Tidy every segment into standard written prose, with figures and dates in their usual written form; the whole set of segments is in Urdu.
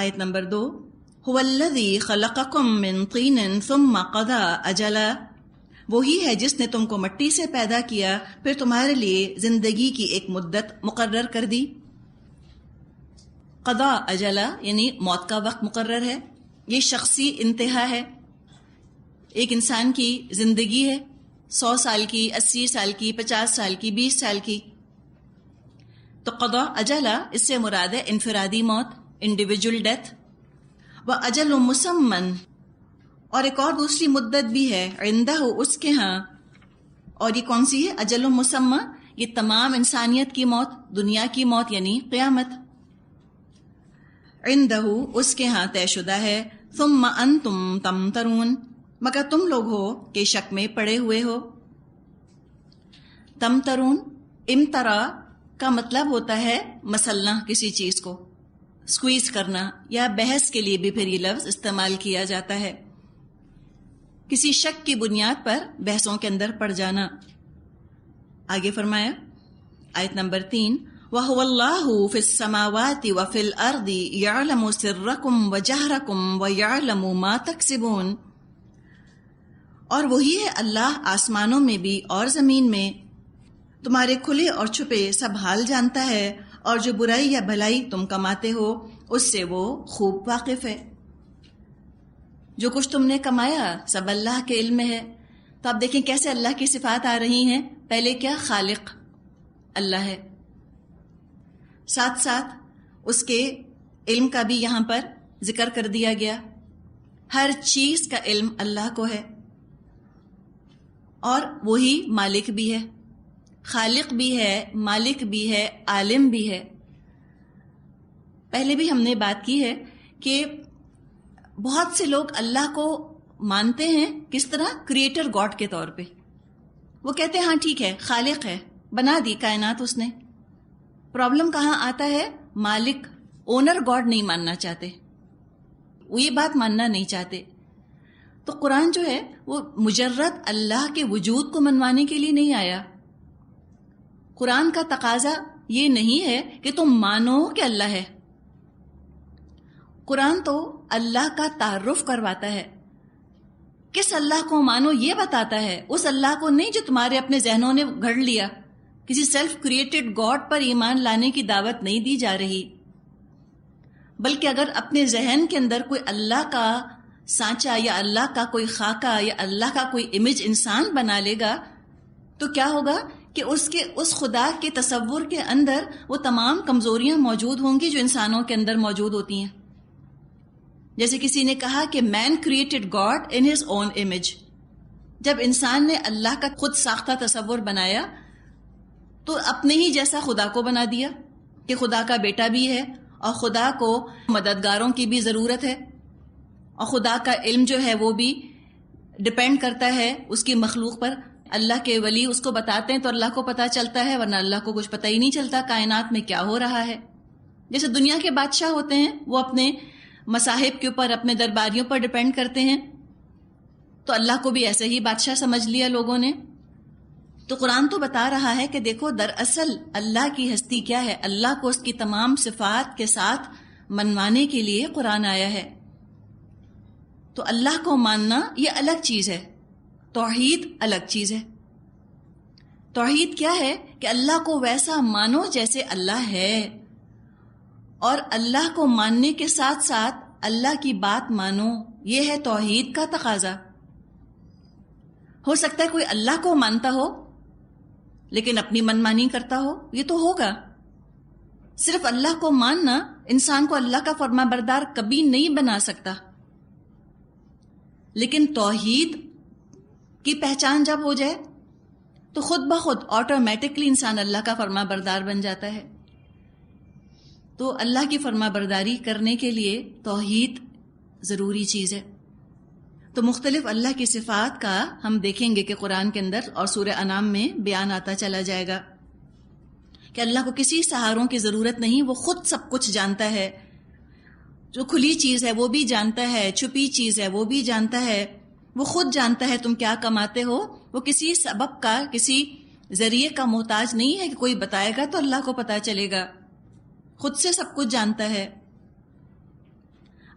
آیت نمبر 2، هو الذی خلقکم من طین ثم قضى اجلا، وہی ہے جس نے تم کو مٹی سے پیدا کیا پھر تمہارے لیے زندگی کی ایک مدت مقرر کر دی۔ قضا اجلا یعنی موت کا وقت مقرر ہے، یہ شخصی انتہا ہے۔ ایک انسان کی زندگی ہے 100 سال کی، 80 سال کی، 50 سال کی، 20 سال کی، تو قضا اجلا اس سے مراد ہے انفرادی موت، انڈیویجول ڈیتھ۔ وہ اجل مسمن، اور ایک اور دوسری مدت بھی ہے عندہ اس کے ہاں، اور یہ کون سی ہے؟ اجل مسمى، یہ تمام انسانیت کی موت، دنیا کی موت یعنی قیامت۔ عندہ اس کے ہاں طے شدہ ہے، ثم انتم تمترون، مگر تم لوگ ہو کہ شک میں پڑے ہوئے ہو۔ تمترون، امترا کا مطلب ہوتا ہے مسلنا کسی چیز کو، سکویز کرنا، یا بحث کے لیے بھی پھر یہ لفظ استعمال کیا جاتا ہے، کسی شک کی بنیاد پر بحثوں کے اندر پڑ جانا۔ آگے فرمایا آیت نمبر 3، وَهُوَ اللَّهُ فِي السَّمَاوَاتِ وَفِي الْأَرْضِ يَعْلَمُ سِرَّكُمْ وَجَهْرَكُمْ وَيَعْلَمُ مَا تَكْسِبُونَ، اور وہی ہے اللہ آسمانوں میں بھی اور زمین میں، تمہارے کھلے اور چھپے سب حال جانتا ہے، اور جو برائی یا بھلائی تم کماتے ہو اس سے وہ خوب واقف ہے۔ جو کچھ تم نے کمایا سب اللہ کے علم میں ہے۔ تو آپ دیکھیں کیسے اللہ کی صفات آ رہی ہیں، پہلے کیا؟ خالق اللہ ہے، ساتھ ساتھ اس کے علم کا بھی یہاں پر ذکر کر دیا گیا، ہر چیز کا علم اللہ کو ہے، اور وہی مالک بھی ہے، خالق بھی ہے، مالک بھی ہے، عالم بھی ہے۔ پہلے بھی ہم نے بات کی ہے کہ بہت سے لوگ اللہ کو مانتے ہیں کس طرح؟ کریٹر گاڈ کے طور پہ۔ وہ کہتے ہیں ہاں ٹھیک ہے، خالق ہے، بنا دی کائنات اس نے۔ پرابلم کہاں آتا ہے؟ مالک، اونر گاڈ نہیں ماننا چاہتے، وہ یہ بات ماننا نہیں چاہتے۔ تو قرآن جو ہے وہ مجرد اللہ کے وجود کو منوانے کے لیے نہیں آیا۔ قرآن کا تقاضا یہ نہیں ہے کہ تم مانو کہ اللہ ہے، قرآن تو اللہ کا تعارف کرواتا ہے، کس اللہ کو مانو یہ بتاتا ہے، اس اللہ کو نہیں جو تمہارے اپنے ذہنوں نے گھڑ لیا۔ کسی سیلف کریٹڈ گاڈ پر ایمان لانے کی دعوت نہیں دی جا رہی، بلکہ اگر اپنے ذہن کے اندر کوئی اللہ کا سانچہ یا اللہ کا کوئی خاکہ یا اللہ کا کوئی امیج انسان بنا لے گا تو کیا ہوگا کہ اس خدا کے تصور کے اندر وہ تمام کمزوریاں موجود ہوں گی جو انسانوں کے اندر موجود ہوتی ہیں۔ جیسے کسی نے کہا کہ man created God in his own image, جب انسان نے اللہ کا خود ساختہ تصور بنایا تو اپنے ہی جیسا خدا کو بنا دیا کہ خدا کا بیٹا بھی ہے، اور خدا کو مددگاروں کی بھی ضرورت ہے، اور خدا کا علم جو ہے وہ بھی ڈپینڈ کرتا ہے اس کی مخلوق پر۔ اللہ کے ولی اس کو بتاتے ہیں تو اللہ کو پتہ چلتا ہے، ورنہ اللہ کو کچھ پتہ ہی نہیں چلتا کائنات میں کیا ہو رہا ہے۔ جیسے دنیا کے بادشاہ ہوتے ہیں، وہ اپنے مصاحب کے اوپر، اپنے درباریوں پر ڈپینڈ کرتے ہیں، تو اللہ کو بھی ایسے ہی بادشاہ سمجھ لیا لوگوں نے۔ تو قرآن تو بتا رہا ہے کہ دیکھو دراصل اللہ کی ہستی کیا ہے، اللہ کو اس کی تمام صفات کے ساتھ منوانے کے لیے قرآن آیا ہے۔ تو اللہ کو ماننا یہ الگ چیز ہے، توحید الگ چیز ہے۔ توحید کیا ہے کہ اللہ کو ویسا مانو جیسے اللہ ہے، اور اللہ کو ماننے کے ساتھ ساتھ اللہ کی بات مانو، یہ ہے توحید کا تقاضا۔ ہو سکتا ہے کوئی اللہ کو مانتا ہو لیکن اپنی منمانی کرتا ہو، یہ تو ہوگا۔ صرف اللہ کو ماننا انسان کو اللہ کا فرما بردار کبھی نہیں بنا سکتا، لیکن توحید کی پہچان جب ہو جائے تو خود بخود آٹومیٹکلی انسان اللہ کا فرما بردار بن جاتا ہے۔ تو اللہ کی فرما برداری کرنے کے لیے توحید ضروری چیز ہے۔ تو مختلف اللہ کی صفات کا ہم دیکھیں گے کہ قرآن کے اندر اور سورہ انعام میں بیان آتا چلا جائے گا کہ اللہ کو کسی سہاروں کی ضرورت نہیں، وہ خود سب کچھ جانتا ہے، جو کھلی چیز ہے وہ بھی جانتا ہے، چھپی چیز ہے وہ بھی جانتا ہے، وہ خود جانتا ہے تم کیا کماتے ہو، وہ کسی سبب کا، کسی ذریعے کا محتاج نہیں ہے کہ کوئی بتائے گا تو اللہ کو پتہ چلے گا، خود سے سب کچھ جانتا ہے۔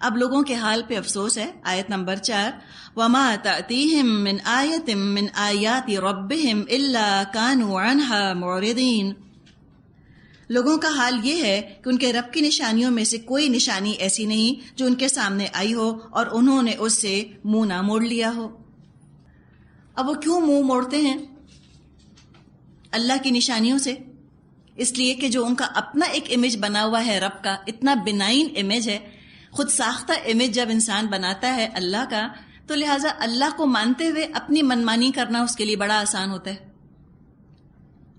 اب لوگوں کے حال پہ افسوس ہے. آیت نمبر 4 وَمَا تَأْتِيهِم مِّنْ آيَةٍ مِّنْ آيَاتِ رَبِّهِمْ إِلَّا كَانُوا عَنْهَا مُعْرِضِينَ. لوگوں کا حال یہ ہے کہ ان کے رب کی نشانیوں میں سے کوئی نشانی ایسی نہیں جو ان کے سامنے آئی ہو اور انہوں نے اس سے منہ نہ موڑ لیا ہو. اب وہ کیوں منہ موڑتے ہیں اللہ کی نشانیوں سے؟ اس لیے کہ جو ان کا اپنا ایک امیج بنا ہوا ہے رب کا، اتنا بنائن امیج ہے، خود ساختہ امیج جب انسان بناتا ہے اللہ کا، تو لہٰذا اللہ کو مانتے ہوئے اپنی منمانی کرنا اس کے لیے بڑا آسان ہوتا ہے.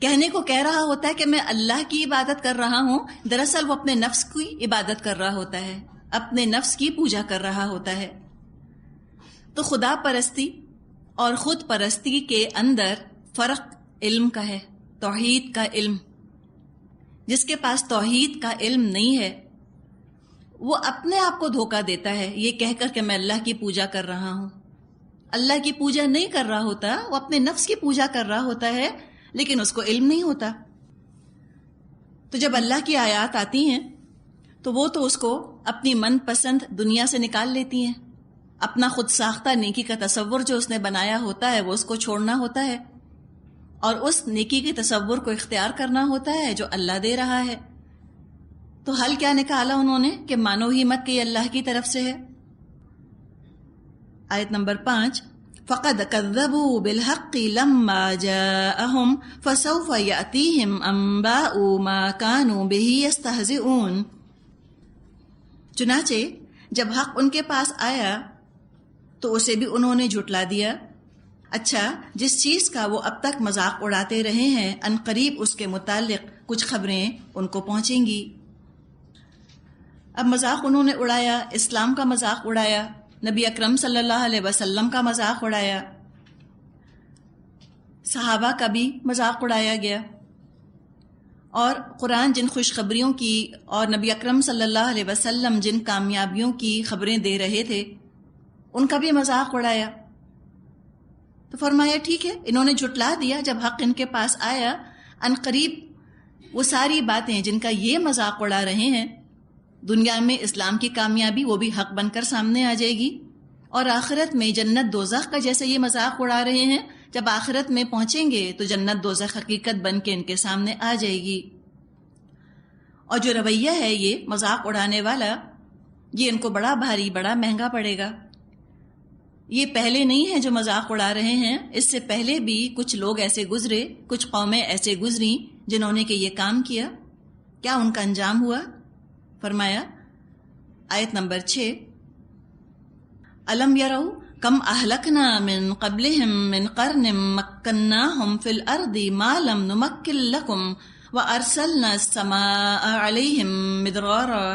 کہنے کو کہہ رہا ہوتا ہے کہ میں اللہ کی عبادت کر رہا ہوں، دراصل وہ اپنے نفس کی عبادت کر رہا ہوتا ہے، اپنے نفس کی پوجا کر رہا ہوتا ہے. تو خدا پرستی اور خود پرستی کے اندر فرق علم کا ہے، توحید کا علم. جس کے پاس توحید کا علم نہیں ہے وہ اپنے آپ کو دھوکہ دیتا ہے یہ کہہ کر کہ میں اللہ کی پوجا کر رہا ہوں. اللہ کی پوجا نہیں کر رہا ہوتا، وہ اپنے نفس کی پوجا کر رہا ہوتا ہے، لیکن اس کو علم نہیں ہوتا. تو جب اللہ کی آیات آتی ہیں تو وہ تو اس کو اپنی من پسند دنیا سے نکال لیتی ہیں. اپنا خود ساختہ نیکی کا تصور جو اس نے بنایا ہوتا ہے وہ اس کو چھوڑنا ہوتا ہے اور اس نیکی کے تصور کو اختیار کرنا ہوتا ہے جو اللہ دے رہا ہے. تو حل کیا نکالا انہوں نے کہ مانو ہی مت کہ یہ اللہ کی طرف سے ہے. آیت نمبر 5 فَقَدْ كَذَّبُوا بِالْحَقِّ لَمَّا جَاءَهُمْ فَسَوْفَ يَأْتِيهِمْ أَنبَاءُ مَا كَانُوا بِهِ يَسْتَهْزِئُونَ. چنانچہ جب حق ان کے پاس آیا تو اسے بھی انہوں نے جھٹلا دیا. اچھا، جس چیز کا وہ اب تک مذاق اڑاتے رہے ہیں ان قریب اس کے متعلق کچھ خبریں ان کو پہنچیں گی. اب مذاق انہوں نے اڑایا، اسلام کا مذاق اڑایا، نبی اکرم صلی اللہ علیہ وسلم کا مذاق اڑایا، صحابہ کا بھی مذاق اڑایا گیا، اور قرآن جن خوشخبریوں کی اور نبی اکرم صلی اللہ علیہ وسلم جن کامیابیوں کی خبریں دے رہے تھے ان کا بھی مذاق اڑایا. تو فرمایا ٹھیک ہے، انہوں نے جھٹلا دیا. جب حق ان کے پاس آیا ان قریب وہ ساری باتیں جن کا یہ مذاق اڑا رہے ہیں، دنیا میں اسلام کی کامیابی وہ بھی حق بن کر سامنے آ جائے گی، اور آخرت میں جنت دوزخ کا جیسے یہ مذاق اڑا رہے ہیں، جب آخرت میں پہنچیں گے تو جنت دوزخ حقیقت بن کے ان کے سامنے آ جائے گی. اور جو رویہ ہے یہ مذاق اڑانے والا، یہ ان کو بڑا بھاری، بڑا مہنگا پڑے گا. یہ پہلے نہیں ہے جو مذاق اڑا رہے ہیں، اس سے پہلے بھی کچھ لوگ ایسے گزرے، کچھ قومیں ایسے گزری جنہوں نے کہ یہ کام کیا. کیا ان کا انجام ہوا؟ فرمایا آیت نمبر 6 الم یروا کم اہلکنا من قبلہم من قرن مکناہم فی الارض ما لم نمکن لکم وارسلنا السماء علیہم مدرارا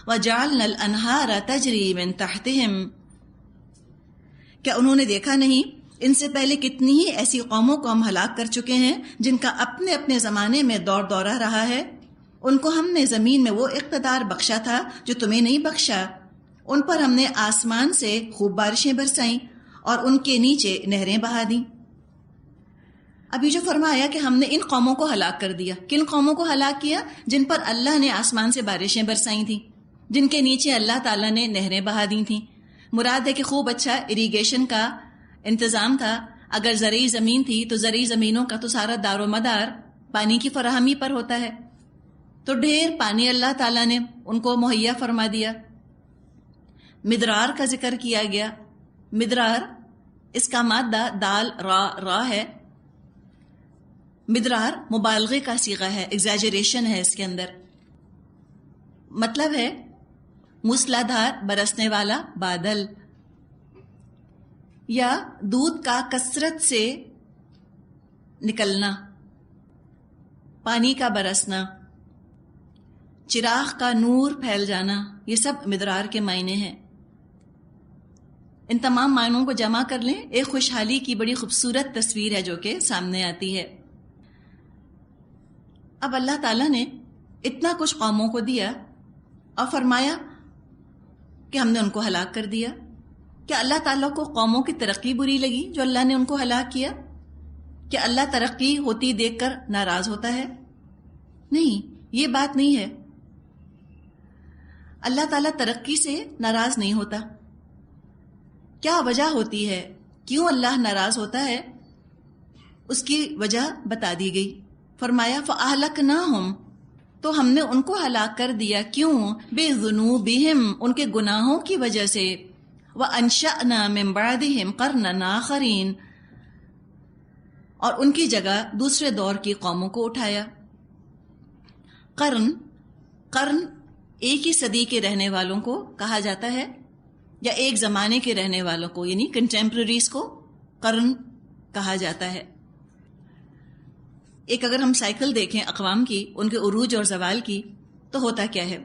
وجعلنا الانہار تجری من تحتہم. کیا انہوں نے دیکھا نہیں ان سے پہلے کتنی ہی ایسی قوموں کو ہم ہلاک کر چکے ہیں جن کا اپنے اپنے زمانے میں دور دورہ رہا ہے. ان کو ہم نے زمین میں وہ اقتدار بخشا تھا جو تمہیں نہیں بخشا. ان پر ہم نے آسمان سے خوب بارشیں برسائیں اور ان کے نیچے نہریں بہا دیں. ابھی جو فرمایا کہ ہم نے ان قوموں کو ہلاک کر دیا. کن قوموں کو ہلاک کیا؟ جن پر اللہ نے آسمان سے بارشیں برسائی تھیں، جن کے نیچے اللہ تعالیٰ نے نہریں بہا دی تھیں. مراد ہے کہ خوب اچھا اریگیشن کا انتظام تھا. اگر زرعی زمین تھی تو زرعی زمینوں کا تو سارا دار و مدار پانی کی فراہمی پر ہوتا ہے، تو ڈھیر پانی اللہ تعالیٰ نے ان کو مہیا فرما دیا. مدرار کا ذکر کیا گیا. مدرار اس کا مادہ دال را ہے. مدرار مبالغے کا صیغہ ہے، ایگزیجریشن ہے اس کے اندر. مطلب ہے موسلادھار برسنے والا بادل، یا دودھ کا کثرت سے نکلنا، پانی کا برسنا، چراغ کا نور پھیل جانا، یہ سب مدرار کے معنی ہیں. ان تمام معنوں کو جمع کر لیں، ایک خوشحالی کی بڑی خوبصورت تصویر ہے جو کہ سامنے آتی ہے. اب اللہ تعالیٰ نے اتنا کچھ قوموں کو دیا اور فرمایا کہ ہم نے ان کو ہلاک کر دیا. کیا اللہ تعالیٰ کو قوموں کی ترقی بری لگی جو اللہ نے ان کو ہلاک کیا؟ کیا اللہ ترقی ہوتی دیکھ کر ناراض ہوتا ہے؟ نہیں، یہ بات نہیں ہے. اللہ تعالیٰ ترقی سے ناراض نہیں ہوتا. کیا وجہ ہوتی ہے کیوں اللہ ناراض ہوتا ہے؟ اس کی وجہ بتا دی گئی. فرمایا فَأَهْلَكْنَاهُمْ، تو ہم نے ان کو ہلاک کر دیا. کیوں؟ بِذُنُوبِهِمْ، ان کے گناہوں کی وجہ سے. وَأَنشَأْنَا مِن بَعْدِهِمْ قَرْنًا آخَرِينَ، اور ان کی جگہ دوسرے دور کی قوموں کو اٹھایا. قرن ایک ہی صدی کے رہنے والوں کو کہا جاتا ہے، یا ایک زمانے کے رہنے والوں کو، یعنی کنٹمپریریز کو قرن کہا جاتا ہے. ایک اگر ہم سائیکل دیکھیں اقوام کی، ان کے عروج اور زوال کی، تو ہوتا کیا ہے؟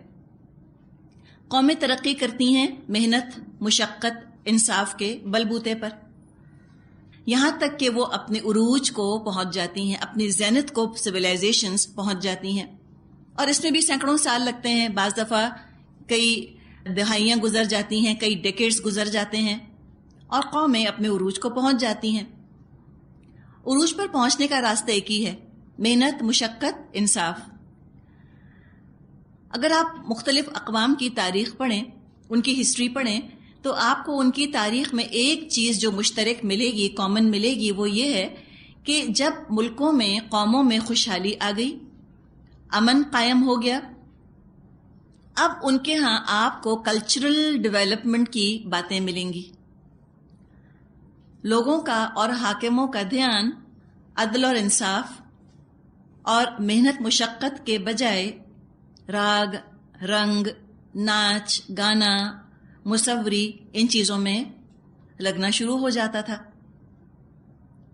قومیں ترقی کرتی ہیں محنت، مشقت، انصاف کے بلبوتے پر، یہاں تک کہ وہ اپنے عروج کو پہنچ جاتی ہیں، اپنی زینت کو سویلائزیشنز پہنچ جاتی ہیں. اور اس میں بھی سینکڑوں سال لگتے ہیں، بعض دفعہ کئی دہائیاں گزر جاتی ہیں، کئی ڈیکیڈز گزر جاتے ہیں، اور قومیں اپنے عروج کو پہنچ جاتی ہیں. عروج پر پہنچنے کا راستہ ایک ہی ہے، محنت، مشقت، انصاف. اگر آپ مختلف اقوام کی تاریخ پڑھیں، ان کی ہسٹری پڑھیں، تو آپ کو ان کی تاریخ میں ایک چیز جو مشترک ملے گی، کامن ملے گی، وہ یہ ہے کہ جب ملکوں میں، قوموں میں خوشحالی آ گئی، امن قائم ہو گیا، اب ان کے ہاں آپ کو کلچرل ڈیولپمنٹ کی باتیں ملیں گی. لوگوں کا اور حاکموں کا دھیان عدل اور انصاف اور محنت مشقت کے بجائے راگ، رنگ، ناچ، گانا، مصوری، ان چیزوں میں لگنا شروع ہو جاتا تھا.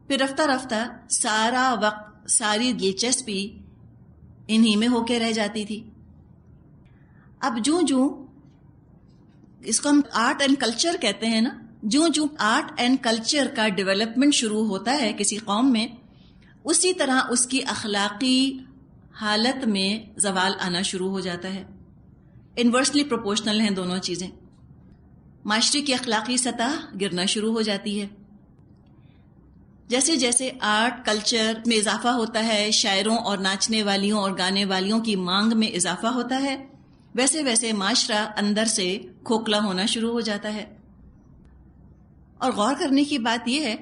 پھر رفتہ رفتہ سارا وقت، ساری دلچسپی انہی میں ہو کے رہ جاتی تھی. اب جوں اس کو ہم آرٹ اینڈ کلچر کہتے ہیں نا، جوں آرٹ اینڈ کلچر کا ڈیولپمنٹ شروع ہوتا ہے کسی قوم میں، اسی طرح اس کی اخلاقی حالت میں زوال آنا شروع ہو جاتا ہے. انورسلی پروپورشنل ہیں دونوں چیزیں. معاشرے کی اخلاقی سطح گرنا شروع ہو جاتی ہے. جیسے جیسے آرٹ کلچر میں اضافہ ہوتا ہے، شاعروں اور ناچنے والیوں اور گانے والیوں کی مانگ میں اضافہ ہوتا ہے، ویسے ویسے معاشرہ اندر سے کھوکھلا ہونا شروع ہو جاتا ہے. اور غور کرنے کی بات یہ ہے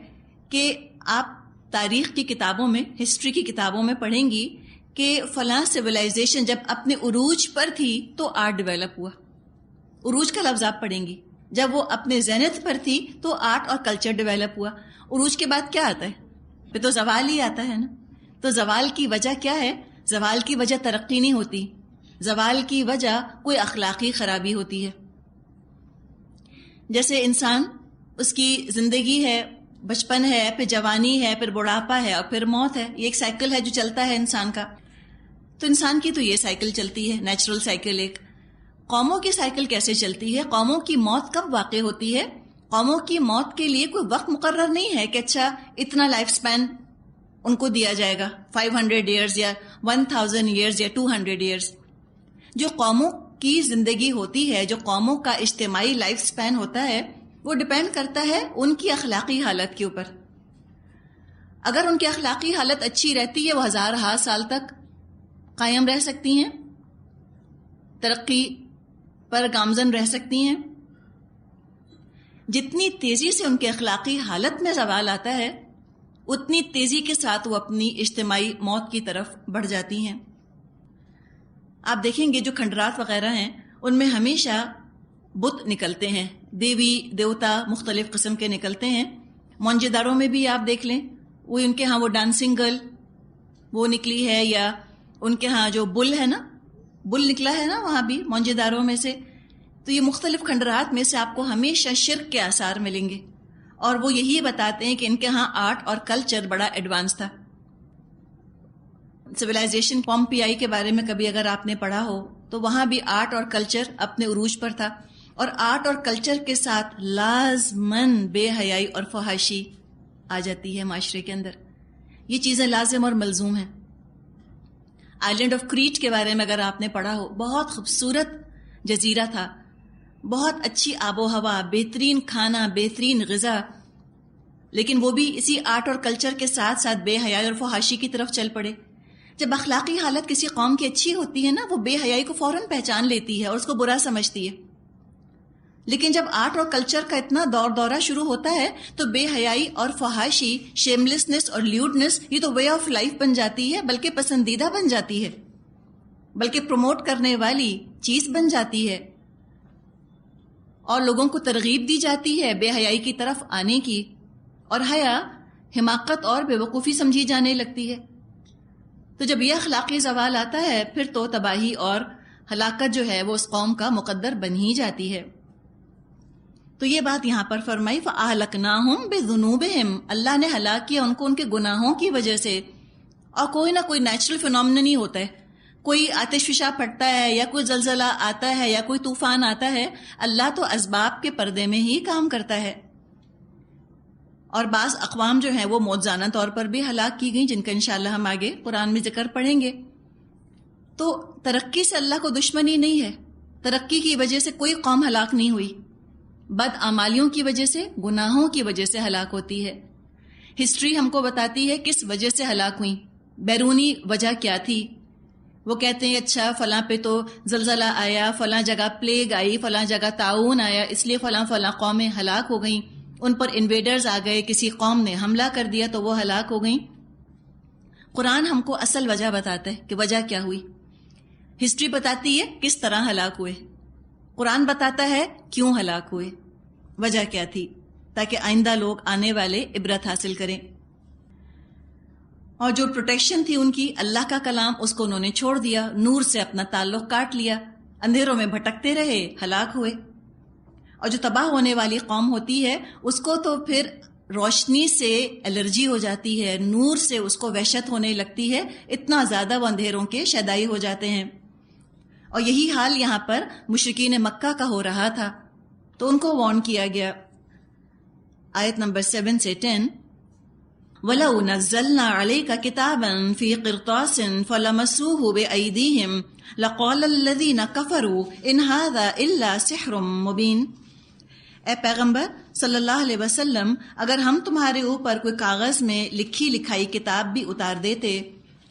کہ آپ تاریخ کی کتابوں میں، ہسٹری کی کتابوں میں پڑھیں گی کہ فلاں سویلائزیشن جب اپنے عروج پر تھی تو آرٹ ڈیولپ ہوا. عروج کا لفظ آپ پڑھیں گی. جب وہ اپنے زینت پر تھی تو آرٹ اور کلچر ڈیولپ ہوا. عروج کے بعد کیا آتا ہے؟ پھر تو زوال ہی آتا ہے نا. تو زوال کی وجہ کیا ہے؟ زوال کی وجہ ترقی نہیں ہوتی، زوال کی وجہ کوئی اخلاقی خرابی ہوتی ہے. جیسے انسان، اس کی زندگی ہے، بچپن ہے، پھر جوانی ہے، پھر بڑھاپا ہے، اور پھر موت ہے. یہ ایک سائیکل ہے جو چلتا ہے انسان کا. تو انسان کی تو یہ سائیکل چلتی ہے، نیچرل سائیکل. ایک قوموں کی سائیکل کیسے چلتی ہے؟ قوموں کی موت کب واقع ہوتی ہے؟ قوموں کی موت کے لیے کوئی وقت مقرر نہیں ہے کہ اچھا اتنا لائف سپین ان کو دیا جائے گا، 500 ایئرز یا 1000 ایئرز یا 200 ایئرز. جو قوموں کی زندگی ہوتی ہے، جو قوموں کا اجتماعی لائف سپین ہوتا ہے، وہ ڈپینڈ کرتا ہے ان کی اخلاقی حالت کے اوپر. اگر ان کی اخلاقی حالت اچھی رہتی ہے، وہ ہزارہ سال تک قائم رہ سکتی ہیں، ترقی پر گامزن رہ سکتی ہیں. جتنی تیزی سے ان کے اخلاقی حالت میں زوال آتا ہے، اتنی تیزی کے ساتھ وہ اپنی اجتماعی موت کی طرف بڑھ جاتی ہیں. آپ دیکھیں گے جو کھنڈرات وغیرہ ہیں، ان میں ہمیشہ بت نکلتے ہیں، دیوی دیوتا مختلف قسم کے نکلتے ہیں. موئنجے داروں میں بھی آپ دیکھ لیں، وہ ان کے ہاں وہ ڈانسنگ گرل وہ نکلی ہے، یا ان کے ہاں جو بل ہے نا، بل نکلا ہے نا وہاں بھی موئنجے داروں میں سے. تو یہ مختلف کھنڈرات میں سے آپ کو ہمیشہ شرک کے آثار ملیں گے، اور وہ یہی بتاتے ہیں کہ ان کے ہاں آرٹ اور کلچر بڑا ایڈوانس تھا. سویلائزیشن پومپیائی کے بارے میں کبھی اگر آپ نے پڑھا ہو تو وہاں بھی آرٹ اور کلچر اپنے عروج پر تھا، اور آرٹ اور کلچر کے ساتھ لازماً بے حیائی اور فحاشی آ جاتی ہے معاشرے کے اندر. یہ چیزیں لازم اور ملزوم ہیں. آئلینڈ آف کریٹ کے بارے میں اگر آپ نے پڑھا ہو، بہت خوبصورت جزیرہ تھا، بہت اچھی آب و ہوا، بہترین کھانا، بہترین غذا، لیکن وہ بھی اسی آرٹ اور کلچر کے ساتھ ساتھ بے حیائی اور فحاشی کی طرف چل پڑے. جب اخلاقی حالت کسی قوم کی اچھی ہوتی ہے نا، وہ بے حیائی کو فوراً پہچان لیتی ہے اور اس کو برا سمجھتی ہے. لیکن جب آرٹ اور کلچر کا اتنا دورہ شروع ہوتا ہے تو بے حیائی اور فحاشی، شیملیسنس اور لیوڈنس یہ تو وے آف لائف بن جاتی ہے، بلکہ پسندیدہ بن جاتی ہے، بلکہ پروموٹ کرنے والی چیز بن جاتی ہے، اور لوگوں کو ترغیب دی جاتی ہے بے حیائی کی طرف آنے کی، اور حیا حماقت اور بے وقوفی سمجھی جانے لگتی ہے. تو جب یہ اخلاقی زوال آتا ہے پھر تو تباہی اور ہلاکت جو ہے وہ اس قوم کا مقدر بن ہی جاتی ہے. تو یہ بات یہاں پر فرمائی فَأَهْلَكْنَاهُمْ بِذُنُوبِهِمْ، اللہ نے ہلاک کیا ان کو ان کے گناہوں کی وجہ سے. اور کوئی نہ کوئی نیچرل فینومنا نہیں ہوتا ہے، کوئی آتش فشاں پھٹتا ہے یا کوئی زلزلہ آتا ہے یا کوئی طوفان آتا ہے، اللہ تو اسباب کے پردے میں ہی کام کرتا ہے. اور بعض اقوام جو ہیں وہ موجزانہ طور پر بھی ہلاک کی گئیں، جن کا انشاءاللہ ہم آگے قرآن میں ذکر پڑھیں گے. تو ترقی سے اللہ کو دشمنی نہیں ہے، ترقی کی وجہ سے کوئی قوم ہلاک نہیں ہوئی، بد اعمالیوں کی وجہ سے، گناہوں کی وجہ سے ہلاک ہوتی ہے. ہسٹری ہم کو بتاتی ہے کس وجہ سے ہلاک ہوئی، بیرونی وجہ کیا تھی. وہ کہتے ہیں اچھا فلاں پہ تو زلزلہ آیا، فلاں جگہ پلیگ آئی، فلاں جگہ طاعون آیا، اس لیے فلاں قومیں ہلاک ہو گئیں، ان پر انویڈرز آ گئے، کسی قوم نے حملہ کر دیا تو وہ ہلاک ہو گئیں. قرآن ہم کو اصل وجہ بتاتا ہے کہ وجہ کیا ہوئی. ہسٹری بتاتی ہے کس طرح ہلاک ہوئے، قرآن بتاتا ہے کیوں ہلاک ہوئے، وجہ کیا تھی، تاکہ آئندہ لوگ آنے والے عبرت حاصل کریں. اور جو پروٹیکشن تھی ان کی، اللہ کا کلام، اس کو انہوں نے چھوڑ دیا، نور سے اپنا تعلق کاٹ لیا، اندھیروں میں بھٹکتے رہے، ہلاک ہوئے. اور جو تباہ ہونے والی قوم ہوتی ہے اس کو تو پھر روشنی سے الرجی ہو جاتی ہے، نور سے اس کو وحشت ہونے لگتی ہے، اتنا زیادہ وہ اندھیروں کے شیدائی ہو جاتے ہیں. اور یہی حال یہاں پر مشرکین مکہ کا ہو رہا تھا، تو ان کو وارن کیا گیا. آیت نمبر 7 سے 10، وَلَوْ نَزَّلْنَا عَلَيْكَ كِتَابًا فِي قِرْطَاسٍ فَلَمَسُوهُ بِأَيْدِيهِمْ لَقَالَ الَّذِينَ كَفَرُوا إِنْ هَذَا إِلَّا سِحْرٌ مُبِينٌ. اے پیغمبر صلی اللہ علیہ وسلم، اگر ہم تمہارے اوپر کوئی کاغذ میں لکھی لکھائی کتاب بھی اتار دیتے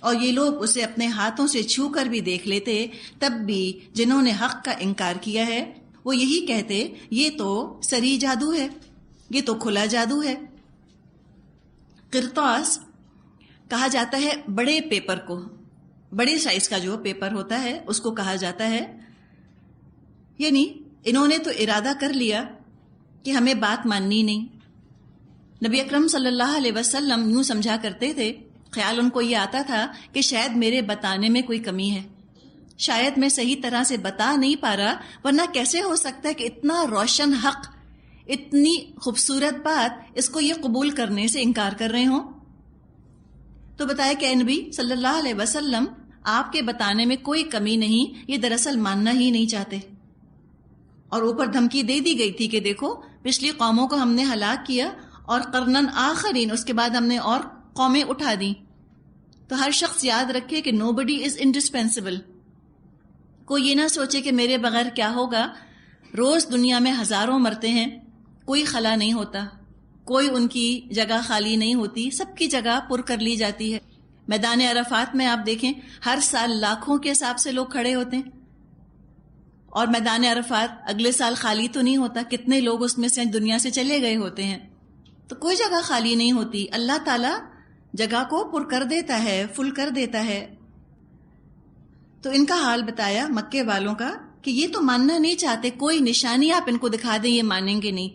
اور یہ لوگ اسے اپنے ہاتھوں سے چھو کر بھی دیکھ لیتے، تب بھی جنہوں نے حق کا انکار کیا ہے وہ یہی کہتے یہ تو سری جادو ہے، یہ تو کھلا جادو ہے. قرطاس کہا جاتا ہے بڑے پیپر کو، بڑے سائز کا جو پیپر ہوتا ہے اس کو کہا جاتا ہے. یعنی انہوں نے تو ارادہ کر لیا کہ ہمیں بات ماننی نہیں. نبی اکرم صلی اللہ علیہ وسلم یوں سمجھا کرتے تھے، خیال ان کو یہ آتا تھا کہ شاید میرے بتانے میں کوئی کمی ہے، شاید میں صحیح طرح سے بتا نہیں پا رہا، ورنہ کیسے ہو سکتا ہے کہ اتنا روشن حق، اتنی خوبصورت بات، اس کو یہ قبول کرنے سے انکار کر رہے ہوں. تو بتایا کہ اے نبی صلی اللہ علیہ وسلم، آپ کے بتانے میں کوئی کمی نہیں، یہ دراصل ماننا ہی نہیں چاہتے. اور اوپر دھمکی دے دی گئی تھی کہ دیکھو پچھلی قوموں کو ہم نے ہلاک کیا اور قرنن آخرین، اس کے بعد ہم نے اور قومیں اٹھا دیں. تو ہر شخص یاد رکھے کہ نو بڈی از انڈسپینسیبل. کوئی یہ نہ سوچے کہ میرے بغیر کیا ہوگا. روز دنیا میں ہزاروں مرتے ہیں، کوئی خلا نہیں ہوتا، کوئی ان کی جگہ خالی نہیں ہوتی، سب کی جگہ پر کر لی جاتی ہے. میدان عرفات میں آپ دیکھیں ہر سال لاکھوں کے حساب سے لوگ کھڑے ہوتے ہیں، اور میدان عرفات اگلے سال خالی تو نہیں ہوتا، کتنے لوگ اس میں سے دنیا سے چلے گئے ہوتے ہیں. تو کوئی جگہ خالی نہیں ہوتی، اللہ تعالیٰ جگہ کو پر کر دیتا ہے، فل کر دیتا ہے. تو ان کا حال بتایا مکے والوں کا کہ یہ تو ماننا نہیں چاہتے، کوئی نشانی آپ ان کو دکھا دیں یہ مانیں گے نہیں.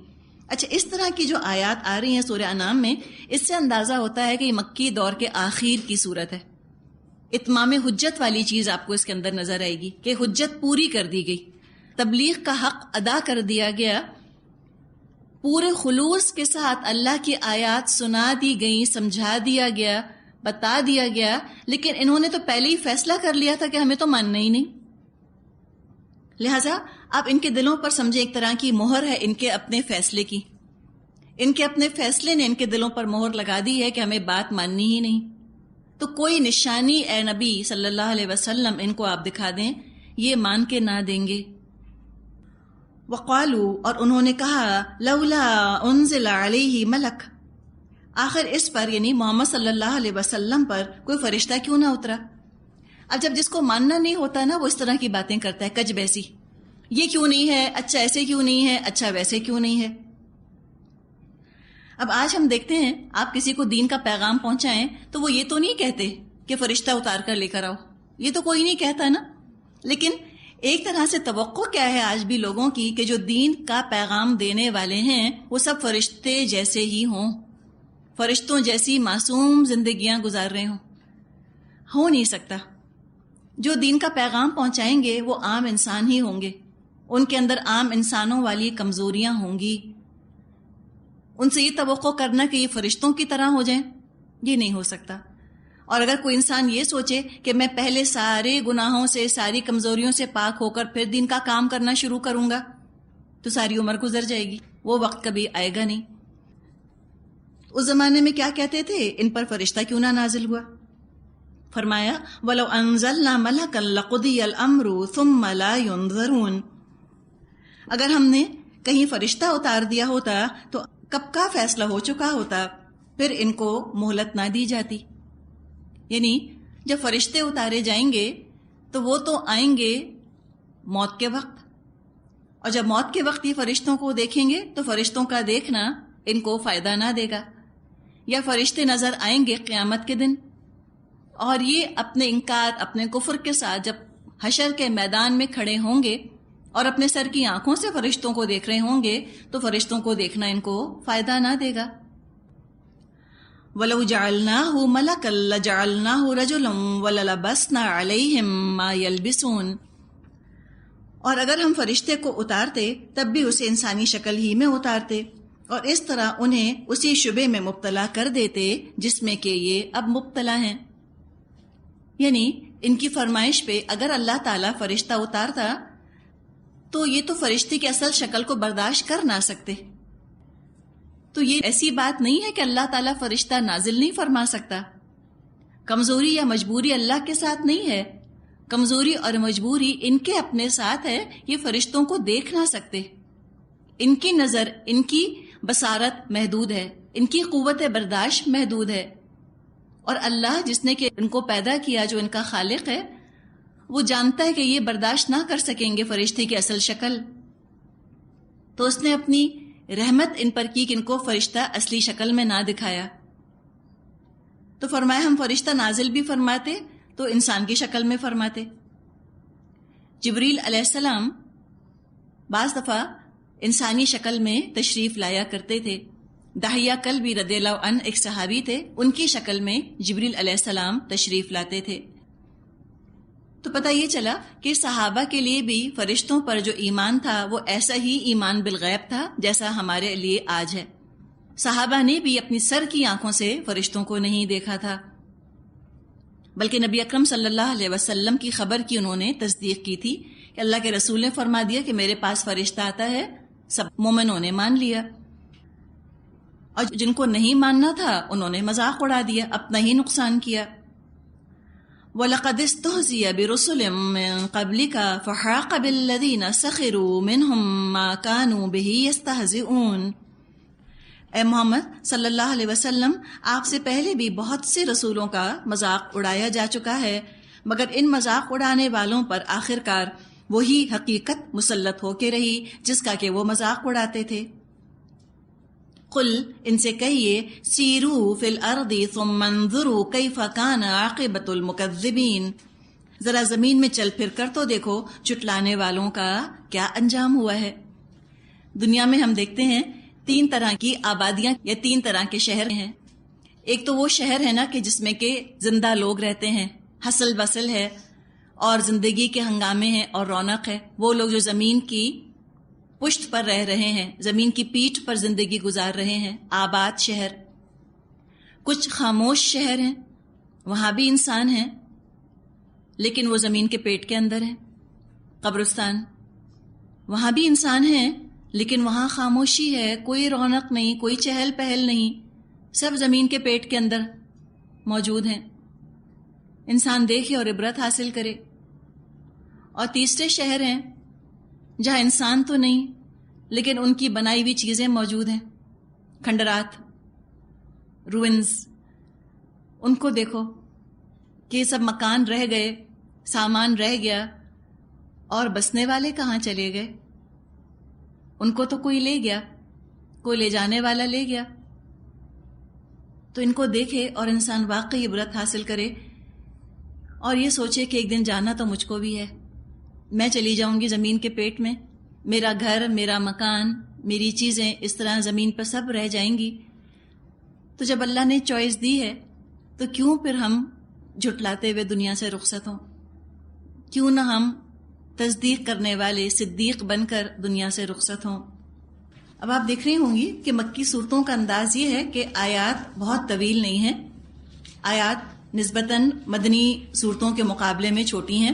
اچھا، اس طرح کی جو آیات آ رہی ہیں سورہ انعام میں، اس سے اندازہ ہوتا ہے کہ یہ مکی دور کے آخر کی صورت ہے. اتمام حجت والی چیز آپ کو اس کے اندر نظر آئے گی کہ حجت پوری کر دی گئی، تبلیغ کا حق ادا کر دیا گیا، پورے خلوص کے ساتھ اللہ کی آیات سنا دی گئی، سمجھا دیا گیا، بتا دیا گیا. لیکن انہوں نے تو پہلے ہی فیصلہ کر لیا تھا کہ ہمیں تو ماننا ہی نہیں. لہٰذا آپ ان کے دلوں پر سمجھیں ایک طرح کی مہر ہے ان کے اپنے فیصلے کی. ان کے اپنے فیصلے نے ان کے دلوں پر مہر لگا دی ہے کہ ہمیں بات ماننی ہی نہیں. تو کوئی نشانی اے نبی صلی اللہ علیہ وسلم ان کو آپ دکھا دیں، یہ مان کے نہ دیں گے. وقالوا، اور انہوں نے کہا، لولا انزل علیہ ملک، آخر اس پر یعنی محمد صلی اللہ علیہ وسلم پر کوئی فرشتہ کیوں نہ اترا. اب جب جس کو ماننا نہیں ہوتا نا، وہ اس طرح کی باتیں کرتا ہے، کج بیسی، یہ کیوں نہیں ہے، اچھا ایسے کیوں نہیں ہے، اچھا ویسے کیوں نہیں ہے۔ اب آج ہم دیکھتے ہیں آپ کسی کو دین کا پیغام پہنچائیں تو وہ یہ تو نہیں کہتے کہ فرشتہ اتار کر لے کر آؤ، یہ تو کوئی نہیں کہتا نا، لیکن ایک طرح سے توقع کیا ہے آج بھی لوگوں کی کہ جو دین کا پیغام دینے والے ہیں وہ سب فرشتے جیسے ہی ہوں، فرشتوں جیسی معصوم زندگیاں گزار رہے ہوں۔ ہو نہیں سکتا۔ جو دین کا پیغام پہنچائیں گے وہ عام انسان ہی ہوں گے، ان کے اندر عام انسانوں والی کمزوریاں ہوں گی۔ ان سے یہ توقع کرنا کہ یہ فرشتوں کی طرح ہو جائیں، یہ نہیں ہو سکتا۔ اور اگر کوئی انسان یہ سوچے کہ میں پہلے سارے گناہوں سے، ساری کمزوریوں سے پاک ہو کر پھر دین کا کام کرنا شروع کروں گا، تو ساری عمر گزر جائے گی، وہ وقت کبھی آئے گا نہیں۔ اس زمانے میں کیا کہتے تھے، ان پر فرشتہ کیوں نہ نازل ہوا؟ فرمایا وَلَوْ أَنزَلْنَا مَلَكًا لَقُضِيَ الْأَمْرُ ثُمَّ لَا يُنظَرُونَ، اگر ہم نے کہیں فرشتہ اتار دیا ہوتا تو کب کا فیصلہ ہو چکا ہوتا، پھر ان کو مہلت نہ دی جاتی۔ یعنی جب فرشتے اتارے جائیں گے تو وہ تو آئیں گے موت کے وقت، اور جب موت کے وقت یہ فرشتوں کو دیکھیں گے تو فرشتوں کا دیکھنا ان کو فائدہ نہ دے گا، یا فرشتے نظر آئیں گے قیامت کے دن، اور یہ اپنے انکار، اپنے کفر کے ساتھ جب حشر کے میدان میں کھڑے ہوں گے اور اپنے سر کی آنکھوں سے فرشتوں کو دیکھ رہے ہوں گے تو فرشتوں کو دیکھنا ان کو فائدہ نہ دے گا۔ وَلَوْ جَعَلْنَاهُ مَلَكًا لَجَعَلْنَاهُ رَجُلًا وَلَلَبَسْنَا عَلَيْهِمْ مَا يَلْبِسُونَ، اور اگر ہم فرشتے کو اتارتے تب بھی اسے انسانی شکل ہی میں اتارتے، اور اس طرح انہیں اسی شبے میں مبتلا کر دیتے جس میں کہ یہ اب مبتلا ہیں۔ یعنی ان کی فرمائش پہ اگر اللہ تعالیٰ فرشتہ اتارتا تو یہ تو فرشتے کی اصل شکل کو برداشت کر نہ سکتے۔ تو یہ ایسی بات نہیں ہے کہ اللہ تعالیٰ فرشتہ نازل نہیں فرما سکتا۔ کمزوری یا مجبوری اللہ کے ساتھ نہیں ہے، کمزوری اور مجبوری ان کے اپنے ساتھ ہے، یہ فرشتوں کو دیکھ نہ سکتے، ان کی نظر، ان کی بصارت محدود ہے، ان کی قوت برداشت محدود ہے، اور اللہ جس نے کہ ان کو پیدا کیا، جو ان کا خالق ہے، وہ جانتا ہے کہ یہ برداشت نہ کر سکیں گے فرشتے کی اصل شکل، تو اس نے اپنی رحمت ان پر کی کہ ان کو فرشتہ اصلی شکل میں نہ دکھایا۔ تو فرمایا ہم فرشتہ نازل بھی فرماتے تو انسان کی شکل میں فرماتے۔ جبریل علیہ السلام بعض دفعہ انسانی شکل میں تشریف لایا کرتے تھے۔ دحیہ کلبی رضی اللہ عنہ ایک صحابی تھے، ان کی شکل میں جبریل علیہ السلام تشریف لاتے تھے۔ تو پتہ یہ چلا کہ صحابہ کے لیے بھی فرشتوں پر جو ایمان تھا وہ ایسا ہی ایمان بالغیب تھا جیسا ہمارے لیے آج ہے۔ صحابہ نے بھی اپنی سر کی آنکھوں سے فرشتوں کو نہیں دیکھا تھا، بلکہ نبی اکرم صلی اللہ علیہ وسلم کی خبر کی انہوں نے تصدیق کی تھی کہ اللہ کے رسول نے فرما دیا کہ میرے پاس فرشتہ آتا ہے، سب مومنوں نے مان لیا، اور جن کو نہیں ماننا تھا انہوں نے مذاق اڑا دیا، اپنا ہی نقصان کیا۔ وَلَقَدِ اسْتُهْزِئَ بِرُسُلٍ مِّن قَبْلِكَ فَحَاقَ بِالَّذِينَ سَخِرُوا مِنْهُمْ مَا كَانُوا بِهِ يَسْتَهْزِئُونَ۔ اے محمد صلی اللہ علیہ وسلم، آپ سے پہلے بھی بہت سے رسولوں کا مذاق اڑایا جا چکا ہے، مگر ان مذاق اڑانے والوں پر آخرکار وہی حقیقت مسلط ہو کے رہی جس کا کہ وہ مذاق اڑاتے تھے۔ قل، ان سے کہیے، سیروا فی الارض ثم انظروا کیف کان عاقبۃ المکذبین، ذرا زمین میں چل پھر کر تو دیکھو جھٹلانے والوں کا کیا انجام ہوا ہے۔ دنیا میں ہم دیکھتے ہیں 3 طرح کی آبادیاں یا 3 طرح کے شہر ہیں۔ ایک تو وہ شہر ہے نا کہ جس میں کہ زندہ لوگ رہتے ہیں، ہسل بسل ہے اور زندگی کے ہنگامے ہیں اور رونق ہے، وہ لوگ جو زمین کی پشت پر رہ رہے ہیں، زمین کی پیٹھ پر زندگی گزار رہے ہیں، آباد شہر۔ کچھ خاموش شہر ہیں، وہاں بھی انسان ہیں لیکن وہ زمین کے پیٹ کے اندر ہیں۔ قبرستان، وہاں بھی انسان ہیں لیکن وہاں خاموشی ہے، کوئی رونق نہیں، کوئی چہل پہل نہیں، سب زمین کے پیٹ کے اندر موجود ہیں، انسان دیکھے اور عبرت حاصل کرے۔ اور تیسرے شہر ہیں جہاں انسان تو نہیں لیکن ان کی بنائی ہوئی چیزیں موجود ہیں، کھنڈرات، روئنز، ان کو دیکھو کہ یہ سب مکان رہ گئے سامان رہ گیا اور بسنے والے کہاں چلے گئے؟ ان کو تو کوئی لے گیا، کوئی لے جانے والا لے گیا۔ تو ان کو دیکھے اور انسان واقعی عبرت حاصل کرے اور یہ سوچے کہ ایک دن جانا تو مجھ کو بھی ہے، میں چلی جاؤں گی زمین کے پیٹ میں، میرا گھر، میرا مکان، میری چیزیں اس طرح زمین پر سب رہ جائیں گی۔ تو جب اللہ نے چوائس دی ہے تو کیوں پھر ہم جھٹلاتے ہوئے دنیا سے رخصت ہوں؟ کیوں نہ ہم تصدیق کرنے والے صدیق بن کر دنیا سے رخصت ہوں؟ اب آپ دیکھ رہی ہوں گی کہ مکی صورتوں کا انداز یہ ہے کہ آیات بہت طویل نہیں ہیں، آیات نسبتاً مدنی صورتوں کے مقابلے میں چھوٹی ہیں،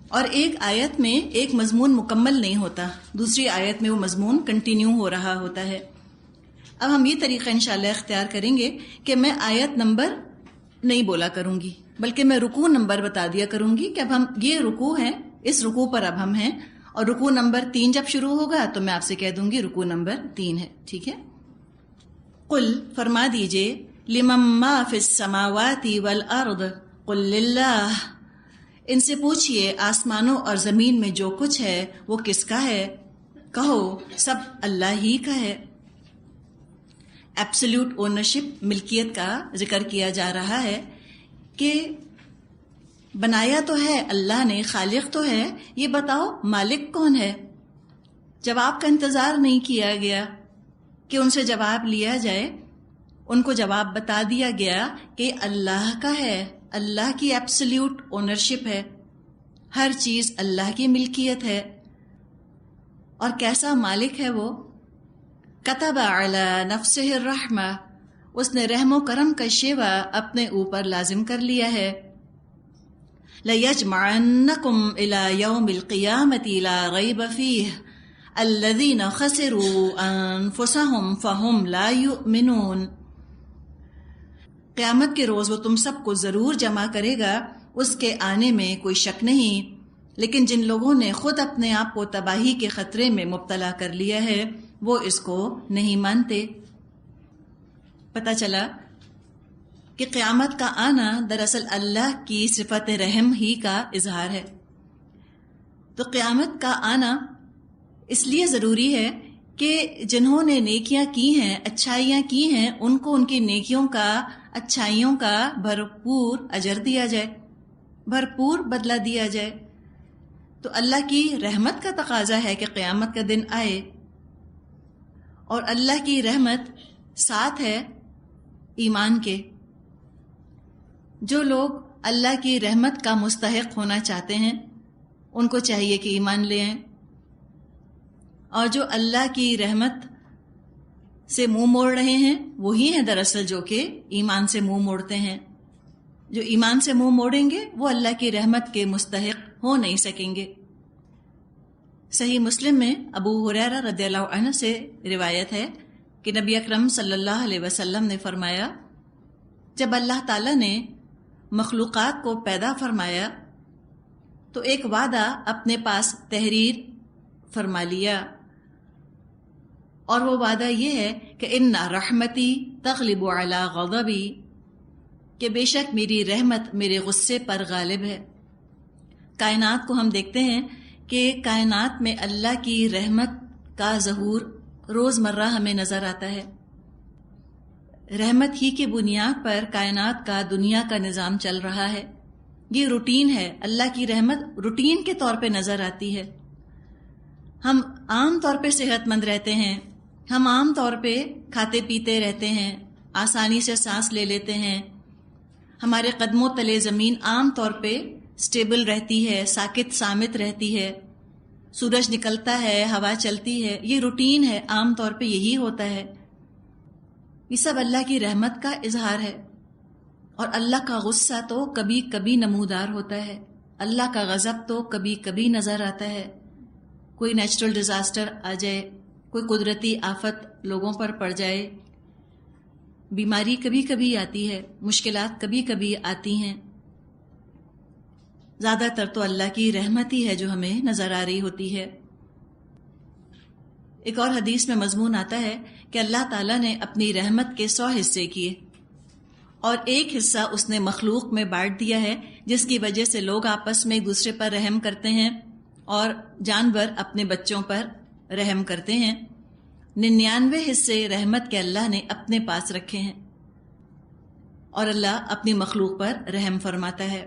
اور ایک آیت میں ایک مضمون مکمل نہیں ہوتا، دوسری آیت میں وہ مضمون کنٹینیو ہو رہا ہوتا ہے۔ اب ہم یہ طریقہ انشاءاللہ اختیار کریں گے کہ میں آیت نمبر نہیں بولا کروں گی، بلکہ میں رکوع نمبر بتا دیا کروں گی کہ اب ہم یہ رکوع ہیں، اس رکوع پر اب ہم ہیں، اور رکوع نمبر 3 جب شروع ہوگا تو میں آپ سے کہہ دوں گی رکوع نمبر 3 ہے، ٹھیک ہے؟ قل فرما دیجئے، لمن ما فی السماوات والارض قل للہ، ان سے پوچھئے آسمانوں اور زمین میں جو کچھ ہے وہ کس کا ہے؟ کہو سب اللہ ہی کا ہے۔ ایبسلیوٹ اونرشپ، ملکیت کا ذکر کیا جا رہا ہے کہ بنایا تو ہے اللہ نے، خالق تو ہے، یہ بتاؤ مالک کون ہے؟ جواب کا انتظار نہیں کیا گیا کہ ان سے جواب لیا جائے، ان کو جواب بتا دیا گیا کہ اللہ کا ہے، اللہ کی ایبسلیوٹ اونرشپ ہے، ہر چیز اللہ کی ملکیت ہے۔ اور کیسا مالک ہے وہ؟ کتب علی نفسہ الرحمہ، اس نے رحم و کرم کا شیوا اپنے اوپر لازم کر لیا ہے۔ لَيَجْمَعَنَّكُمْ إِلَى يَوْمِ الْقِيَامَةِ لَا رَيْبَ فِيهِ الَّذِينَ خَسِرُوا أَنفُسَهُمْ فَهُمْ لَا يُؤْمِنُونَ، قیامت کے روز وہ تم سب کو ضرور جمع کرے گا، اس کے آنے میں کوئی شک نہیں، لیکن جن لوگوں نے خود اپنے آپ کو تباہی کے خطرے میں مبتلا کر لیا ہے وہ اس کو نہیں مانتے۔ پتہ چلا کہ قیامت کا آنا دراصل اللہ کی صفت رحم ہی کا اظہار ہے۔ تو قیامت کا آنا اس لیے ضروری ہے کہ جنہوں نے نیکیاں کی ہیں، اچھائیاں کی ہیں، ان کو ان کی نیکیوں کا، اچھائیوں کا بھرپور اجر دیا جائے، بھرپور بدلہ دیا جائے۔ تو اللہ کی رحمت کا تقاضا ہے کہ قیامت کا دن آئے، اور اللہ کی رحمت ساتھ ہے ایمان کے۔ جو لوگ اللہ کی رحمت کا مستحق ہونا چاہتے ہیں ان کو چاہیے کہ ایمان لے آئیں، اور جو اللہ کی رحمت سے منہ موڑ رہے ہیں وہی ہیں دراصل جو کہ ایمان سے منہ موڑتے ہیں۔ جو ایمان سے منہ موڑیں گے وہ اللہ کی رحمت کے مستحق ہو نہیں سکیں گے۔ صحیح مسلم میں ابو ہریرہ رضی اللہ عنہ سے روایت ہے کہ نبی اکرم صلی اللہ علیہ وسلم نے فرمایا، جب اللہ تعالیٰ نے مخلوقات کو پیدا فرمایا تو ایک وعدہ اپنے پاس تحریر فرما لیا، اور وہ وعدہ یہ ہے کہ ان رحمتی تغلب علی غضبی، کہ بے شک میری رحمت میرے غصے پر غالب ہے۔ کائنات کو ہم دیکھتے ہیں کہ کائنات میں اللہ کی رحمت کا ظہور روزمرہ ہمیں نظر آتا ہے۔ رحمت ہی کی بنیاد پر کائنات کا، دنیا کا نظام چل رہا ہے۔ یہ روٹین ہے، اللہ کی رحمت روٹین کے طور پہ نظر آتی ہے۔ ہم عام طور پہ صحت مند رہتے ہیں، ہم عام طور پہ کھاتے پیتے رہتے ہیں، آسانی سے سانس لے لیتے ہیں، ہمارے قدموں تلے زمین عام طور پہ سٹیبل رہتی ہے، ساکت سامت رہتی ہے، سورج نکلتا ہے، ہوا چلتی ہے، یہ روٹین ہے، عام طور پہ یہی ہوتا ہے۔ یہ سب اللہ کی رحمت کا اظہار ہے، اور اللہ کا غصہ تو کبھی کبھی نمودار ہوتا ہے، اللہ کا غضب تو کبھی کبھی نظر آتا ہے۔ کوئی نیچرل ڈیزاسٹر آ جائے، کوئی قدرتی آفت لوگوں پر پڑ جائے، بیماری کبھی کبھی آتی ہے، مشکلات کبھی کبھی آتی ہیں، زیادہ تر تو اللہ کی رحمت ہی ہے جو ہمیں نظر آ رہی ہوتی ہے۔ ایک اور حدیث میں مضمون آتا ہے کہ اللہ تعالیٰ نے اپنی رحمت کے 100 حصے کیے، اور ایک حصہ اس نے مخلوق میں بانٹ دیا ہے، جس کی وجہ سے لوگ آپس میں ایک دوسرے پر رحم کرتے ہیں اور جانور اپنے بچوں پر رحم کرتے ہیں۔ 99 حصے رحمت کے اللہ نے اپنے پاس رکھے ہیں اور اللہ اپنی مخلوق پر رحم فرماتا ہے۔